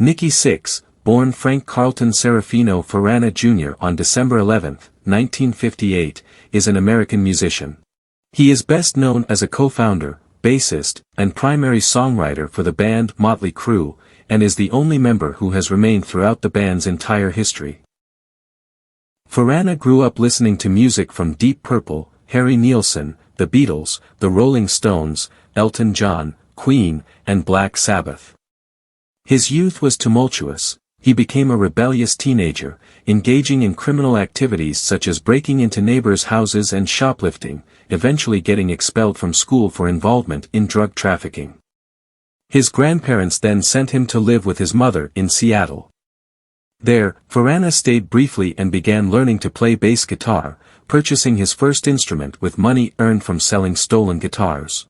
Nikki Sixx, born Frank Carlton Serafino Feranna Jr. on December 11, 1958, is an American musician. He is best known as a co-founder, bassist, and primary songwriter for the band Mötley Crüe, and is the only member who has remained throughout the band's entire history. Feranna grew up listening to music from Deep Purple, Harry Nilsson, the Beatles, the Rolling Stones, Elton John, Queen, and Black Sabbath. His youth was tumultuous. He became a rebellious teenager, engaging in criminal activities such as breaking into neighbors' houses and shoplifting, eventually getting expelled from school for involvement in drug trafficking. His grandparents then sent him to live with his mother in Seattle. There, Feranna stayed briefly and began learning to play bass guitar, purchasing his first instrument with money earned from selling stolen guitars.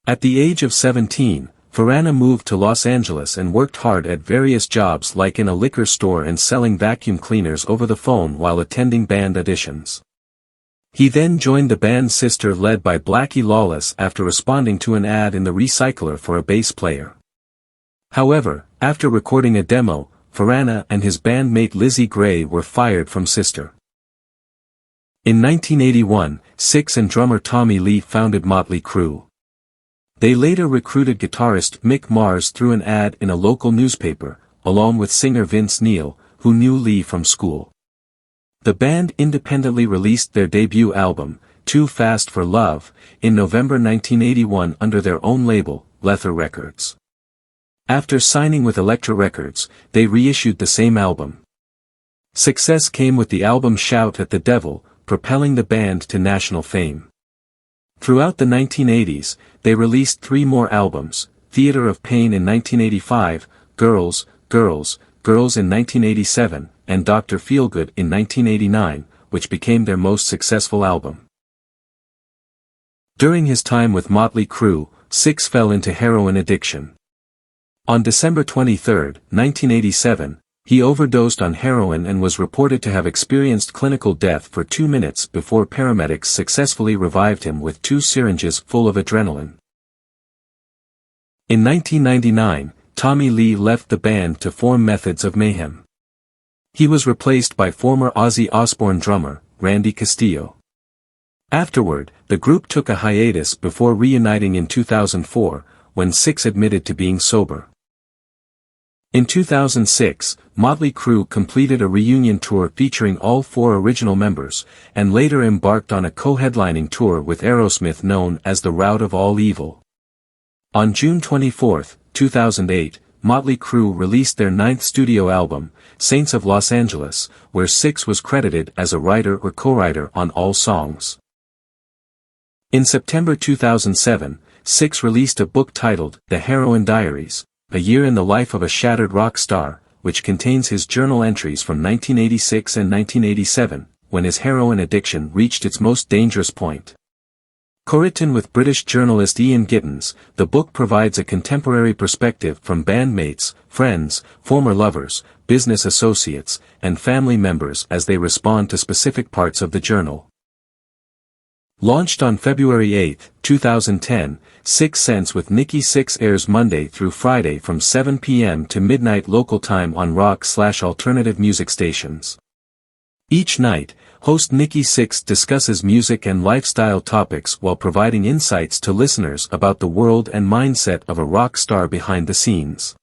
At the age of 17, Feranna moved to Los Angeles and worked hard at various jobs like in a liquor store and selling vacuum cleaners over the phone while attending band auditions. He then joined the band Sister led by Blackie Lawless after responding to an ad in the recycler for a bass player. However, after recording a demo, Feranna and his bandmate Lizzie Gray were fired from Sister. In 1981, Sixx and drummer Tommy Lee founded Mötley Crüe. They later recruited guitarist Mick Mars through an ad in a local newspaper, along with singer Vince Neil, who knew Lee from school. The band independently released their debut album, Too Fast for Love, in November 1981 under their own label, Leather Records. After signing with Elektra Records, they reissued the same album. Success came with the album Shout at the Devil, propelling the band to national fame. Throughout the 1980s, they released 3 more albums, Theater of Pain in 1985, Girls, Girls, Girls in 1987, and Dr. Feelgood in 1989, which became their most successful album. During his time with Mötley Crüe, Sixx fell into heroin addiction. On December 23, 1987, he overdosed on heroin and was reported to have experienced clinical death for 2 minutes before paramedics successfully revived him with 2 syringes full of adrenaline. In 1999, Tommy Lee left the band to form Methods of Mayhem. He was replaced by former Ozzy Osbourne drummer, Randy Castillo. Afterward, the group took a hiatus before reuniting in 2004, when Sixx admitted to being sober. In 2006, Mötley Crüe completed a reunion tour featuring all 4 original members, and later embarked on a co-headlining tour with Aerosmith known as the Route of All Evil. On June 24, 2008, Mötley Crüe released their 9th studio album, Saints of Los Angeles, where Sixx was credited as a writer or co-writer on all songs. In September 2007, Sixx released a book titled The Heroin Diaries, A Year in the Life of a Shattered Rock Star, which contains his journal entries from 1986 and 1987, when his heroin addiction reached its most dangerous point. Co-written with British journalist Ian Gittins, the book provides a contemporary perspective from bandmates, friends, former lovers, business associates, and family members as they respond to specific parts of the journal. Launched on February 8, 2010, Sixx Sense with Nikki Sixx airs Monday through Friday from 7 p.m. to midnight local time on rock/alternative music stations. Each night, host Nikki Sixx discusses music and lifestyle topics while providing insights to listeners about the world and mindset of a rock star behind the scenes.